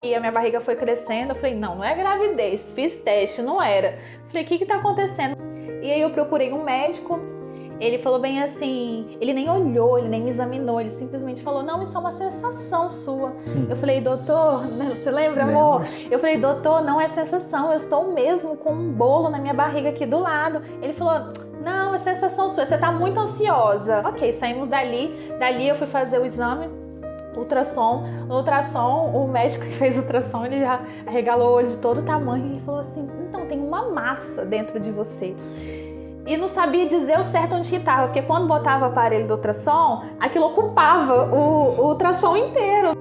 E a minha barriga foi crescendo, eu falei, não é gravidez, fiz teste, não era. Falei, o que tá acontecendo? E aí eu procurei um médico, ele falou bem assim, ele nem olhou, ele nem me examinou, ele simplesmente falou, não, isso é uma sensação sua. Eu falei, doutor, você lembra, amor? Eu falei, doutor, não é sensação, eu estou mesmo com um bolo na minha barriga aqui do lado. Ele falou, não, é sensação sua, você tá muito ansiosa. Ok, saímos dali eu fui fazer o exame, ultrassom. No ultrassom, o médico que fez o ultrassom, ele já arregalou o olho de todo tamanho e ele falou assim, então tem uma massa dentro de você. E não sabia dizer o certo onde que estava, porque quando botava o aparelho do ultrassom, aquilo ocupava o ultrassom inteiro.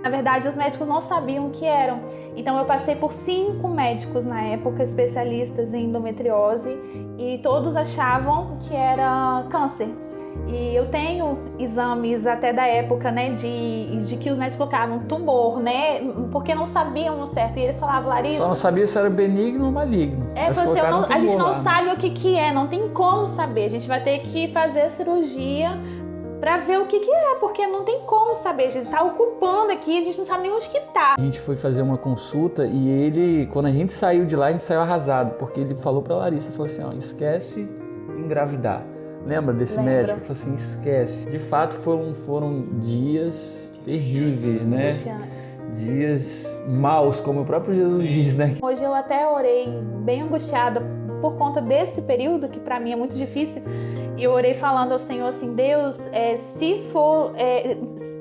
Na verdade, os médicos não sabiam o que eram. Então eu passei por 5 médicos na época, especialistas em endometriose, e todos achavam que era câncer. E eu tenho exames até da época, né, de que os médicos colocavam tumor, né, porque não sabiam o certo. E eles falavam, Larissa... Só não sabia se era benigno ou maligno. Assim, a gente não sabe o que é, não tem como saber. A gente vai ter que fazer a cirurgia pra ver o que é, porque não tem como saber. A gente tá ocupando aqui, a gente não sabe nem onde que tá. A gente foi fazer uma consulta e ele, quando a gente saiu de lá, a gente saiu arrasado, porque ele falou pra Larissa, falou assim, ó, esquece engravidar. Lembra desse médico? Ele falou assim, esquece. De fato, foram dias terríveis, né? Dias maus, como o próprio Jesus diz, né? Hoje eu até orei bem angustiada por conta desse período, que pra mim é muito difícil. E eu orei falando ao Senhor assim, Deus, se for,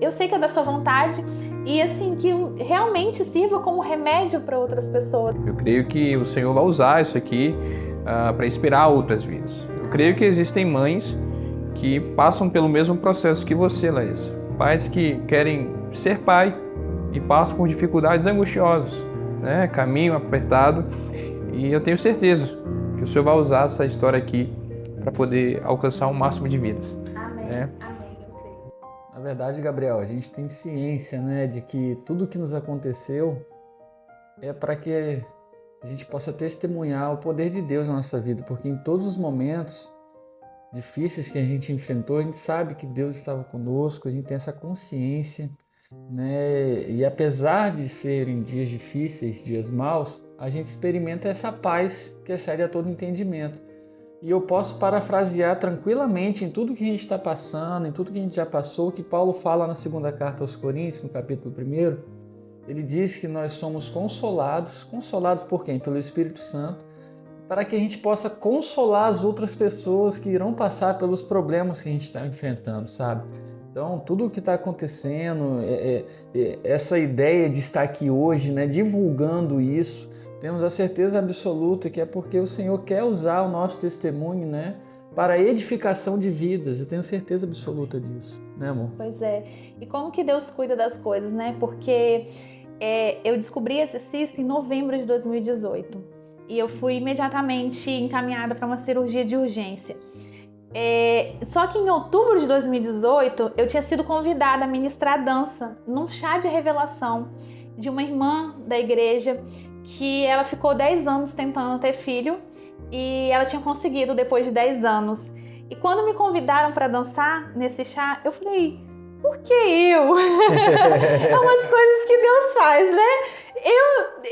eu sei que é da sua vontade, e assim, que realmente sirva como remédio para outras pessoas. Eu creio que o Senhor vai usar isso aqui para inspirar outras vidas. Eu creio que existem mães que passam pelo mesmo processo que você, Larissa. Pais que querem ser pai e passam por dificuldades angustiosas, né? Caminho apertado. E eu tenho certeza que o Senhor vai usar essa história aqui para poder alcançar o máximo de vidas. Amém, né? Amém, eu creio. Na verdade, Gabriel, a gente tem ciência, né, de que tudo que nos aconteceu é para que a gente possa testemunhar o poder de Deus na nossa vida, porque em todos os momentos difíceis que a gente enfrentou, a gente sabe que Deus estava conosco, a gente tem essa consciência, né? E apesar de serem dias difíceis, dias maus, a gente experimenta essa paz que excede a todo entendimento. E eu posso parafrasear tranquilamente em tudo que a gente está passando, em tudo que a gente já passou, que Paulo fala na segunda carta aos Coríntios, no capítulo 1. Ele diz que nós somos consolados por quem? Pelo Espírito Santo, para que a gente possa consolar as outras pessoas que irão passar pelos problemas que a gente está enfrentando, sabe? Então, tudo o que está acontecendo, essa ideia de estar aqui hoje, né, divulgando isso, temos a certeza absoluta que é porque o Senhor quer usar o nosso testemunho, né, para a edificação de vidas. Eu tenho certeza absoluta disso, né, amor? Pois é. E como que Deus cuida das coisas, né? Porque eu descobri esse cisto em novembro de 2018 e eu fui imediatamente encaminhada para uma cirurgia de urgência. Só que em outubro de 2018 eu tinha sido convidada a ministrar dança num chá de revelação de uma irmã da igreja que ela ficou 10 anos tentando ter filho e ela tinha conseguido depois de 10 anos. E quando me convidaram para dançar nesse chá, eu falei, por que eu? É umas coisas que Deus faz, né?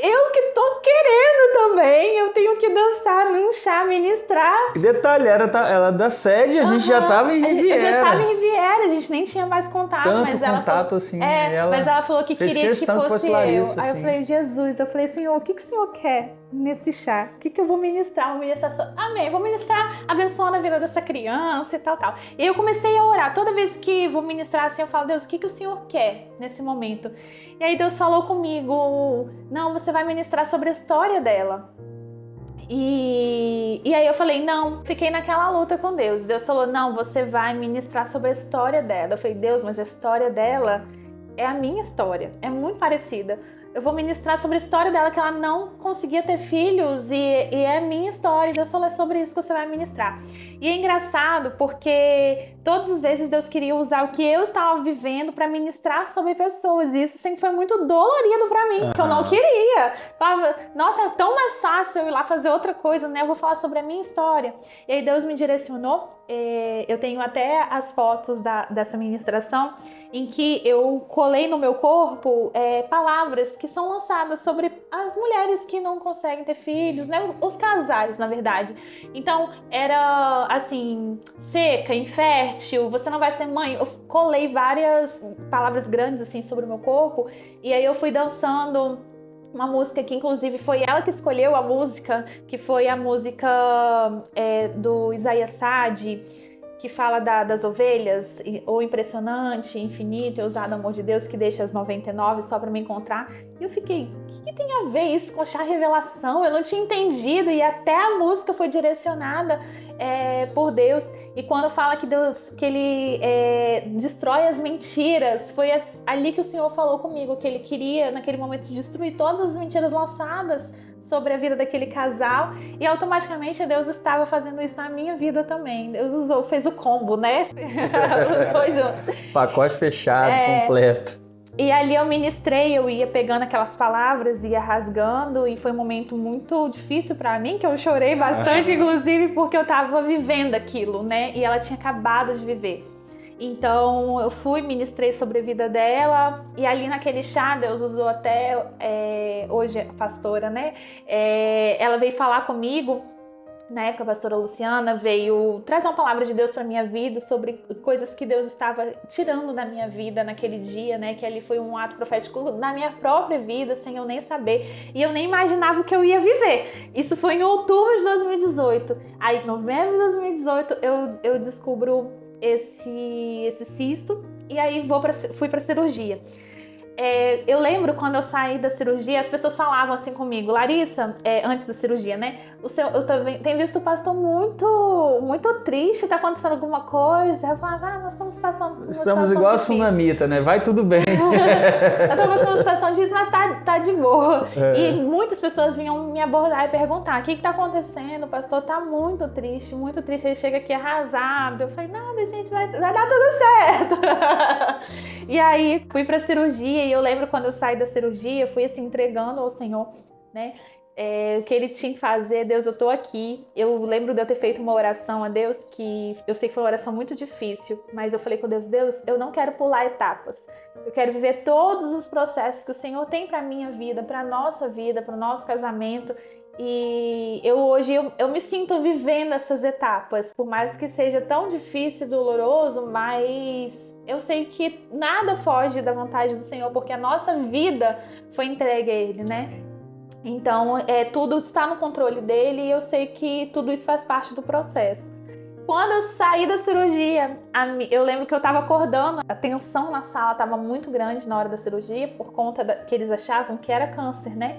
Eu que tô querendo também, eu tenho que dançar num chá, ministrar. E detalhe, ela da sede, a gente já estava em Riviera. Já estava em Riviera, a gente nem tinha mais contato. Tanto mas ela contato falou, assim. Mas ela falou que queria que fosse Larissa, eu. Aí assim. eu falei, Jesus, Senhor, o que o Senhor quer nesse chá? O que eu vou ministrar? Vou ministrar Amém, vou ministrar abençoando a vida dessa criança e tal. E aí eu comecei a orar. Toda vez que vou ministrar assim, eu falo, Deus, o que o Senhor quer nesse momento? E aí Deus falou comigo, não, você vai ministrar sobre a história dela. E aí eu falei, não, fiquei naquela luta com Deus. Deus falou, não, você vai ministrar sobre a história dela. Eu falei, Deus, mas a história dela é a minha história, é muito parecida. eu vou ministrar sobre a história dela, que ela não conseguia ter filhos, e é a minha história, Deus falou, é sobre isso que você vai ministrar. E é engraçado porque todas as vezes Deus queria usar o que eu estava vivendo para ministrar sobre pessoas, e isso sempre foi muito dolorido para mim, porque eu não queria. Falava, nossa, é tão mais fácil eu ir lá fazer outra coisa, né? Eu vou falar sobre a minha história. E aí Deus me direcionou, eu tenho até as fotos dessa ministração, em que eu colei no meu corpo palavras que são lançadas sobre as mulheres que não conseguem ter filhos, né? Os casais, na verdade. Então, era assim, seca, infértil, você não vai ser mãe. Eu colei várias palavras grandes assim sobre o meu corpo, e aí eu fui dançando uma música que inclusive foi ela que escolheu a música, que foi a música do Isaías Sade, que fala das ovelhas, o impressionante, infinito, ousado amor de Deus que deixa as 99 só para me encontrar. E eu fiquei, o que tem a ver isso com achar revelação? Eu não tinha entendido, e até a música foi direcionada por Deus. E quando fala que Deus, que Ele destrói as mentiras, foi ali que o Senhor falou comigo, que Ele queria naquele momento destruir todas as mentiras lançadas sobre a vida daquele casal, e automaticamente Deus estava fazendo isso na minha vida também. Deus fez o combo, né? Os dois juntos. Pacote fechado, completo. E ali eu ministrei, eu ia pegando aquelas palavras, ia rasgando, e foi um momento muito difícil pra mim, que eu chorei bastante, inclusive, porque eu tava vivendo aquilo, né? E ela tinha acabado de viver. Então eu fui, ministrei sobre a vida dela, e ali naquele chá Deus usou até, hoje a pastora, né? Ela veio falar comigo, na época a pastora Luciana veio trazer uma palavra de Deus para minha vida, sobre coisas que Deus estava tirando da minha vida naquele dia, né? Que ali foi um ato profético na minha própria vida, sem eu nem saber, e eu nem imaginava o que eu ia viver. Isso foi em outubro de 2018. Aí em novembro de 2018 eu descubro esse cisto, e aí fui pra cirurgia. Eu lembro quando eu saí da cirurgia, as pessoas falavam assim comigo, Larissa, antes da cirurgia, né? Eu tenho visto o pastor muito triste, tá acontecendo alguma coisa. Eu falava, nós estamos passando por uma Estamos situação igual a difícil. Sunamita, né? Vai tudo bem. Eu tô passando uma situação difícil, mas tá de boa. E muitas pessoas vinham me abordar e perguntar, o que tá acontecendo? O pastor tá muito triste, ele chega aqui arrasado. Eu falei, nada, gente, vai dar tudo certo. E aí, fui pra cirurgia, e eu lembro quando eu saí da cirurgia, eu fui assim, entregando ao Senhor, né? O que Ele tinha que fazer. Deus, eu tô aqui. Eu lembro de eu ter feito uma oração a Deus, que eu sei que foi uma oração muito difícil, mas eu falei com Deus, eu não quero pular etapas. Eu quero viver todos os processos que o Senhor tem pra minha vida, pra nossa vida, pro nosso casamento. E hoje eu me sinto vivendo essas etapas, por mais que seja tão difícil e doloroso, mas eu sei que nada foge da vontade do Senhor, porque a nossa vida foi entregue a Ele, né? Então, tudo está no controle dele, e eu sei que tudo isso faz parte do processo. Quando eu saí da cirurgia, eu lembro que eu estava acordando, a tensão na sala estava muito grande na hora da cirurgia, por conta que eles achavam que era câncer, né?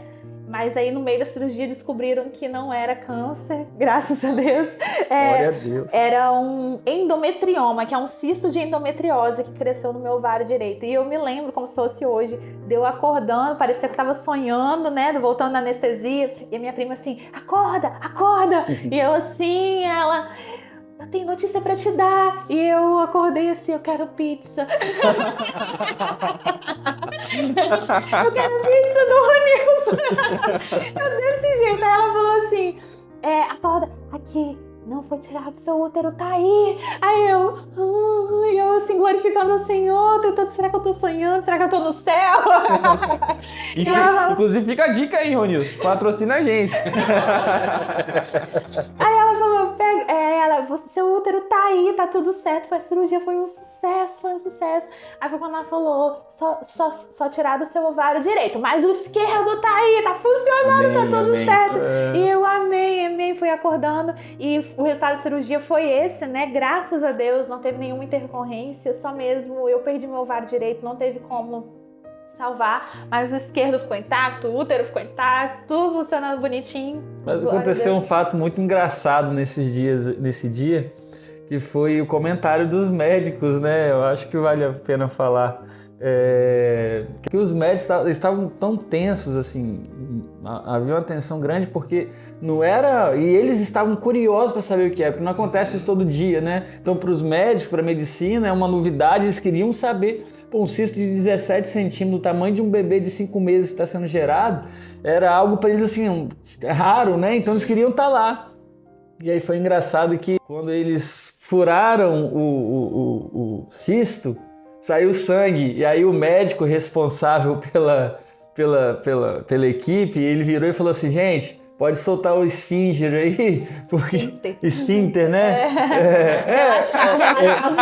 Mas aí no meio da cirurgia descobriram que não era câncer, graças a Deus. Glória a Deus. Era um endometrioma, que é um cisto de endometriose que cresceu no meu ovário direito. E eu me lembro como se fosse hoje, de eu acordando, parecia que estava sonhando, né? Voltando da anestesia. E a minha prima assim, acorda, acorda! E eu assim, ela... eu tenho notícia pra te dar. E eu acordei assim, eu quero pizza. Eu quero pizza do Ronilson. Eu desse jeito. Aí ela falou assim, acorda, aqui, não foi tirado seu útero, tá aí. Aí eu assim, glorificando o Senhor, tentando, será que eu tô sonhando? Será que eu tô no céu? Inclusive fica a dica aí, Ronilson, patrocina a gente. Aí ela falou, seu útero tá aí, tá tudo certo, a cirurgia foi um sucesso. Aí foi quando ela falou, só tirar do seu ovário direito, mas o esquerdo tá aí, tá funcionando, tá tudo certo. E eu amei, fui acordando, e o resultado da cirurgia foi esse, né? Graças a Deus, não teve nenhuma intercorrência, só mesmo eu perdi meu ovário direito, não teve como salvar, mas o esquerdo ficou intacto, o útero ficou intacto, tudo funcionando bonitinho. Mas aconteceu um fato muito engraçado nesse dia, que foi o comentário dos médicos, né? Eu acho que vale a pena falar. que os médicos estavam tão tensos, assim, havia uma tensão grande porque não era... E eles estavam curiosos para saber o que é, porque não acontece isso todo dia, né? Então, para os médicos, para a medicina, é uma novidade, eles queriam saber. Pô, um cisto de 17 centímetros, do tamanho de um bebê de 5 meses que está sendo gerado, era algo para eles, assim, raro, né? Então, eles queriam estar lá. E aí foi engraçado que quando eles furaram o cisto, saiu sangue, e aí o médico responsável pela equipe, ele virou e falou assim, gente, pode soltar o esfíncter aí, porque... Esfíncter, né?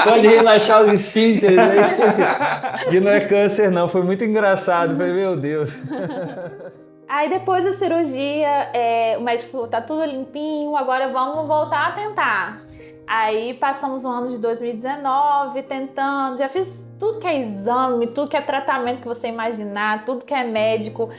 Pode relaxar os esfíncteres aí, que não é câncer não, foi muito engraçado, eu falei, meu Deus. Aí depois da cirurgia, o médico falou, tá tudo limpinho, agora vamos voltar a tentar. Aí passamos o ano de 2019 tentando, já fiz tudo que é exame, tudo que é tratamento que você imaginar, tudo que é médico.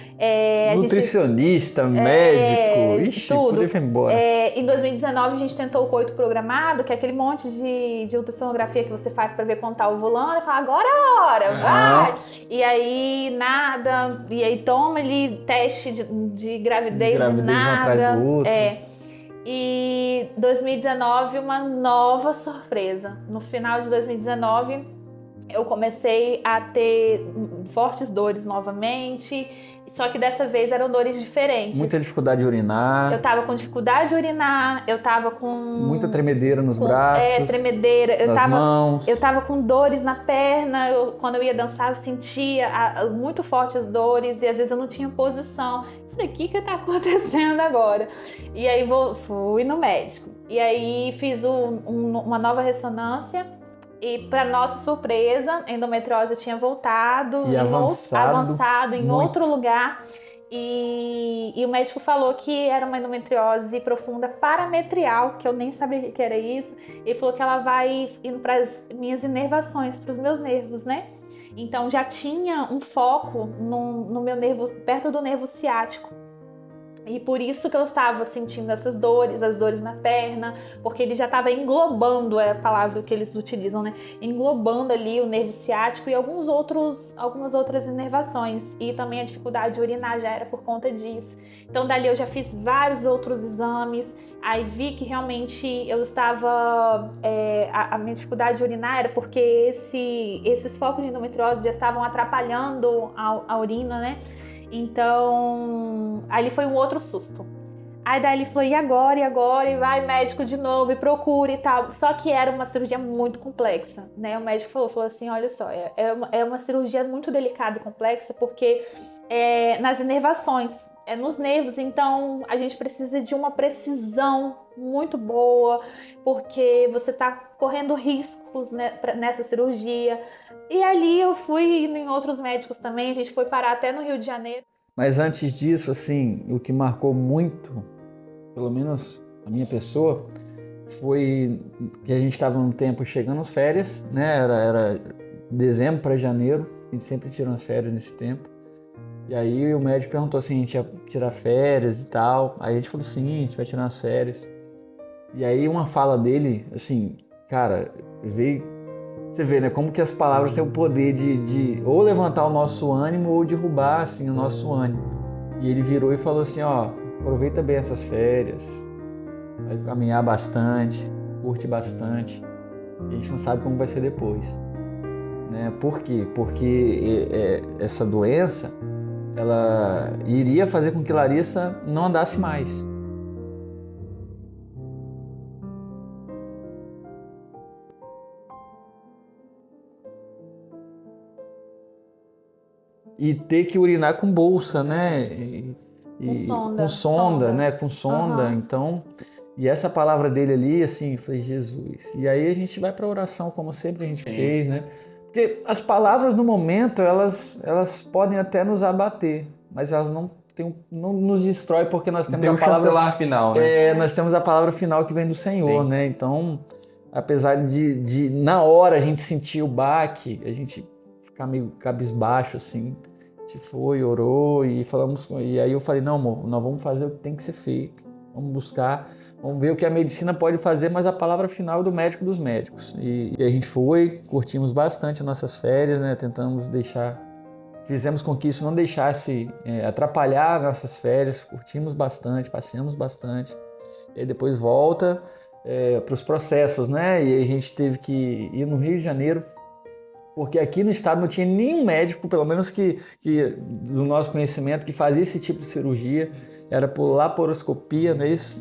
Nutricionista, médico, ixi, tudo. Podia ir embora. Em 2019 a gente tentou o coito programado, que é aquele monte de ultrassonografia que você faz para ver quando tá ovulando, e fala, agora é a hora, vai! E aí nada, e aí toma ali teste de gravidez e nada. Um atrás do outro. E 2019, uma nova surpresa. No final de 2019, eu comecei a ter fortes dores novamente, só que dessa vez eram dores diferentes. Muita dificuldade de urinar. Eu tava com dificuldade de urinar, eu tava com... Muita tremedeira nos braços. Tremedeira. Nas mãos. Eu tava com dores na perna, quando eu ia dançar eu sentia muito fortes as dores e às vezes eu não tinha posição. Eu falei, o que tá acontecendo agora? E aí fui no médico. E aí fiz uma nova ressonância. E para nossa surpresa, a endometriose tinha voltado e avançado em outro lugar. E o médico falou que era uma endometriose profunda parametrial, que eu nem sabia o que era isso. Ele falou que ela vai indo para as minhas inervações, para os meus nervos, né? Então já tinha um foco no meu nervo, perto do nervo ciático. E por isso que eu estava sentindo essas dores, as dores na perna, porque ele já estava englobando, é a palavra que eles utilizam, né? Englobando ali o nervo ciático e algumas outras inervações. E também a dificuldade de urinar já era por conta disso. Então dali eu já fiz vários outros exames, aí vi que realmente eu estava... a minha dificuldade de urinar era porque esses focos de endometriose já estavam atrapalhando a urina, né? Então, ali foi um outro susto. Aí daí ele falou, e agora? E vai médico de novo, e procura e tal. Só que era uma cirurgia muito complexa, né? O médico falou assim, olha só, é uma cirurgia muito delicada e complexa, porque nas inervações, nos nervos, então a gente precisa de uma precisão muito boa, porque você tá correndo riscos, né, nessa cirurgia. E ali eu fui indo em outros médicos também, a gente foi parar até no Rio de Janeiro. Mas antes disso, assim, o que marcou muito, pelo menos a minha pessoa, foi que a gente estava num tempo chegando às férias, né? Era dezembro para janeiro, a gente sempre tira umas férias nesse tempo. E aí o médico perguntou se a gente ia tirar férias e tal. Aí a gente falou, sim, a gente vai tirar umas férias. E aí uma fala dele, assim, cara, veio... Você vê, né, como que as palavras têm o poder de ou levantar o nosso ânimo ou derrubar, assim, o nosso ânimo. E ele virou e falou assim, ó, aproveita bem essas férias, vai caminhar bastante, curte bastante. A gente não sabe como vai ser depois. Né? Por quê? Porque essa doença, ela iria fazer com que Larissa não andasse mais. E ter que urinar com bolsa, né? Com sonda, né? Com sonda. Uhum. Então, e essa palavra dele ali, assim, foi Jesus. E aí a gente vai para a oração, como sempre a gente fez, né? Porque as palavras no momento, elas podem até nos abater, mas elas não nos destrói, porque nós temos a palavra final, né? Nós temos a palavra final que vem do Senhor, né? Então, apesar de na hora a gente sentir o baque, a gente ficar meio cabisbaixo, assim, a gente foi, orou e falamos, e aí eu falei, não, amor, nós vamos fazer o que tem que ser feito, vamos buscar, vamos ver o que a medicina pode fazer, mas a palavra final é do médico dos médicos. E a gente foi, curtimos bastante as nossas férias, né? Fizemos com que isso não deixasse atrapalhar nossas férias, curtimos bastante, passeamos bastante. E aí depois volta para os processos, né? E a gente teve que ir no Rio de Janeiro, porque aqui no estado não tinha nenhum médico, pelo menos que do nosso conhecimento, que fazia esse tipo de cirurgia. Era por laparoscopia, não é isso?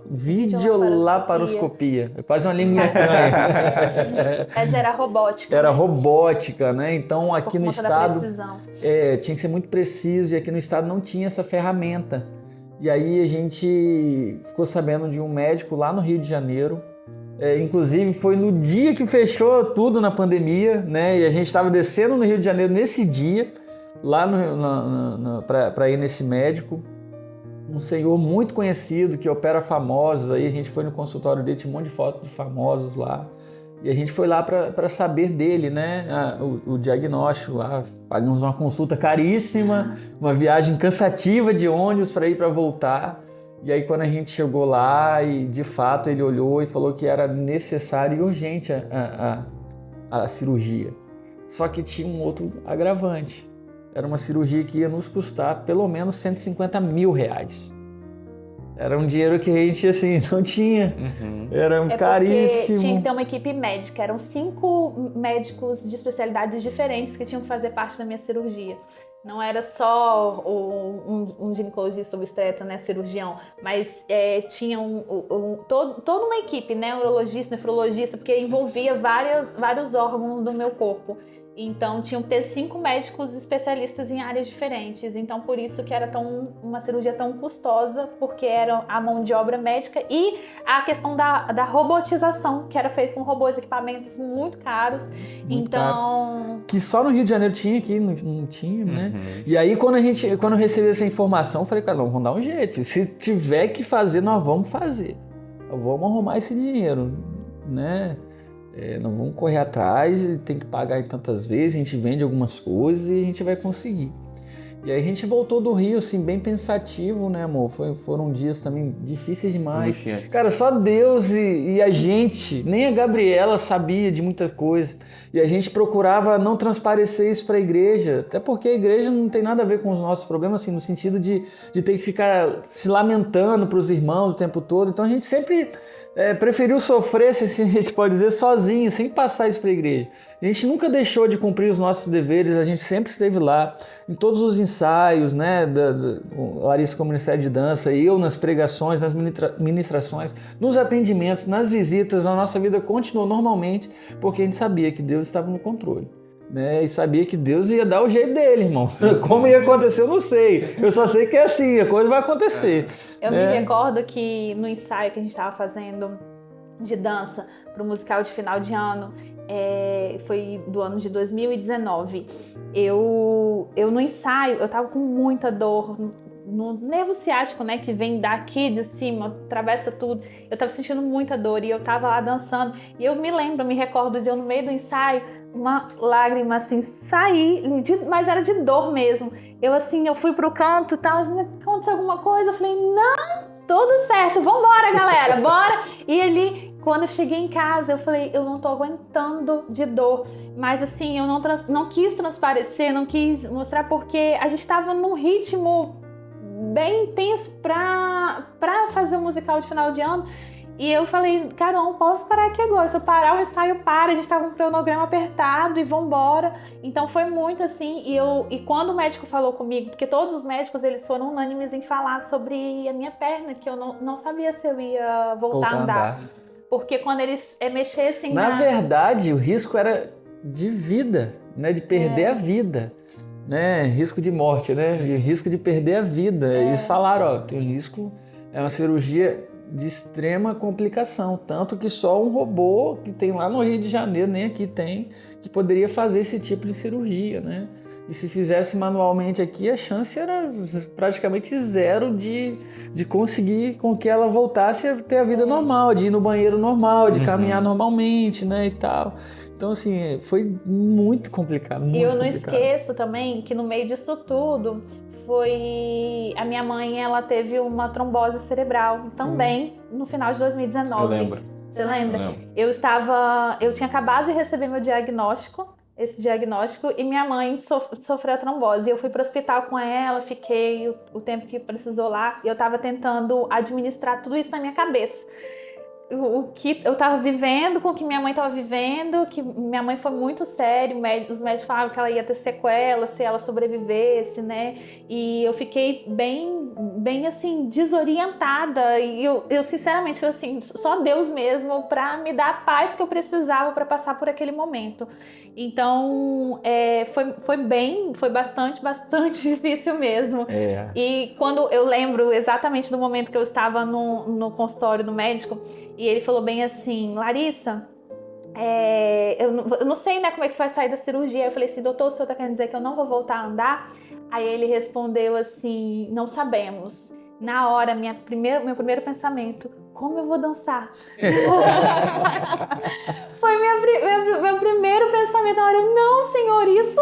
Videolaparoscopia. É quase uma língua estranha. Mas era robótica. Era robótica, né? Então aqui por no conta da estado precisão. Tinha que ser muito preciso, e aqui no estado não tinha essa ferramenta. E aí a gente ficou sabendo de um médico lá no Rio de Janeiro. Inclusive foi no dia que fechou tudo na pandemia, né? E a gente estava descendo no Rio de Janeiro nesse dia, lá para ir nesse médico. Um senhor muito conhecido que opera famosos. Aí a gente foi no consultório dele, tinha um monte de fotos de famosos lá. E a gente foi lá para saber dele, né? O diagnóstico lá. Pagamos uma consulta caríssima, uma viagem cansativa de ônibus para ir para voltar. E aí quando a gente chegou lá, e de fato ele olhou e falou que era necessário e urgente a cirurgia. Só que tinha um outro agravante. Era uma cirurgia que ia nos custar pelo menos R$150 mil. Era um dinheiro que a gente assim não tinha. Era caríssimo. Tinha que ter uma equipe médica. Eram 5 médicos de especialidades diferentes que tinham que fazer parte da minha cirurgia. Não era só um ginecologista obstetra, né, cirurgião, mas tinha toda uma equipe, né, urologista, nefrologista, porque envolvia vários órgãos do meu corpo. Então, tinham que ter 5 médicos especialistas em áreas diferentes. Então, por isso que era uma cirurgia tão custosa, porque era a mão de obra médica e a questão da robotização, que era feita com robôs, equipamentos muito caros. Caro. Que só no Rio de Janeiro tinha, aqui não tinha, né? E aí, quando eu recebi essa informação, eu falei, cara, vamos dar um jeito. Se tiver que fazer, nós vamos fazer. Vamos arrumar esse dinheiro, né? Não vamos correr atrás, tem que pagar tantas vezes, a gente vende algumas coisas e a gente vai conseguir. E aí a gente voltou do Rio, assim, bem pensativo, né, amor? Foram dias também difíceis demais. Cara, só Deus e a gente, nem a Gabriela sabia de muita coisa. E a gente procurava não transparecer isso para a igreja, até porque a igreja não tem nada a ver com os nossos problemas, assim, no sentido de ter que ficar se lamentando para os irmãos o tempo todo. Então a gente sempre preferiu sofrer, se a gente pode dizer, sozinho, sem passar isso para a igreja. A gente nunca deixou de cumprir os nossos deveres, a gente sempre esteve lá, em todos os ensaios, né, Larissa com o Ministério de Dança, eu nas pregações, nas ministrações, nos atendimentos, nas visitas, a nossa vida continuou normalmente, porque a gente sabia que Deus estava no controle. Né, e sabia que Deus ia dar o jeito dele, irmão. Como ia acontecer, eu não sei. Eu só sei que é assim, a coisa vai acontecer. Eu me recordo que no ensaio que a gente estava fazendo de dança para o musical de final de ano, foi do ano de 2019, eu no ensaio, eu tava com muita dor no nervo ciático, né, que vem daqui de cima, atravessa tudo. Eu tava sentindo muita dor e eu tava lá dançando. E eu me recordo de eu no meio do ensaio, uma lágrima assim sair, mas era de dor mesmo. Eu fui pro canto e tal, aconteceu alguma coisa? Eu falei, não, tudo certo, vambora, galera, bora. E ali, quando eu cheguei em casa, eu falei, eu não tô aguentando de dor. Mas assim, eu não quis transparecer, não quis mostrar, porque a gente tava num ritmo bem intenso pra fazer um musical de final de ano. E eu falei, cara, eu não posso parar aqui agora. Se eu parar, o ensaio para, a gente tá com um cronograma apertado e vambora. Então foi muito assim. E quando o médico falou comigo, porque todos os médicos eles foram unânimes em falar sobre a minha perna, que eu não sabia se eu ia voltar a andar. Porque quando eles mexessem na verdade, o risco era de vida, né? De perder a vida. Né? Risco de morte, né? E risco de perder a vida. Eles falaram, tem um risco, é uma cirurgia de extrema complicação, tanto que só um robô que tem lá no Rio de Janeiro, nem aqui tem, que poderia fazer esse tipo de cirurgia, né? E se fizesse manualmente aqui, a chance era praticamente zero de conseguir com que ela voltasse a ter a vida normal, de ir no banheiro normal, de caminhar normalmente, né, e tal. Então, assim, foi muito complicado, muito E eu não complicado. esqueço também que no meio disso tudo foi... A minha mãe, ela teve uma trombose cerebral também no final de 2019. Eu lembro. Você lembra? Eu lembro. Eu tinha acabado de receber meu diagnóstico, esse diagnóstico, e minha mãe sofreu a trombose. Eu fui para o hospital com ela, fiquei o tempo que precisou lá, e eu estava tentando administrar tudo isso na minha cabeça. O que eu estava vivendo, com o que minha mãe estava vivendo, que minha mãe foi muito sério, os médicos falavam que ela ia ter sequelas se ela sobrevivesse, né? E eu fiquei bem assim, desorientada, e eu sinceramente, assim, só Deus mesmo para me dar a paz que eu precisava para passar por aquele momento. Então, foi bastante difícil mesmo. E quando eu lembro exatamente do momento que eu estava no consultório do médico, e ele falou bem assim: Larissa, eu não sei, né, como é que você vai sair da cirurgia. Eu falei assim: doutor, o senhor tá querendo dizer que eu não vou voltar a andar? Aí ele respondeu assim: não sabemos. Na hora, meu primeiro pensamento: como eu vou dançar? Foi meu primeiro pensamento na hora. Não, senhor, isso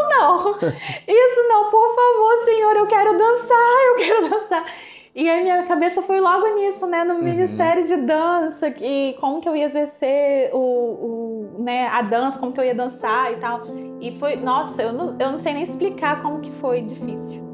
não, por favor, senhor, eu quero dançar. E aí minha cabeça foi logo nisso, né, no Ministério de Dança, e como que eu ia exercer né, a dança, como que eu ia dançar e tal. E foi, nossa, eu não sei nem explicar como que foi difícil.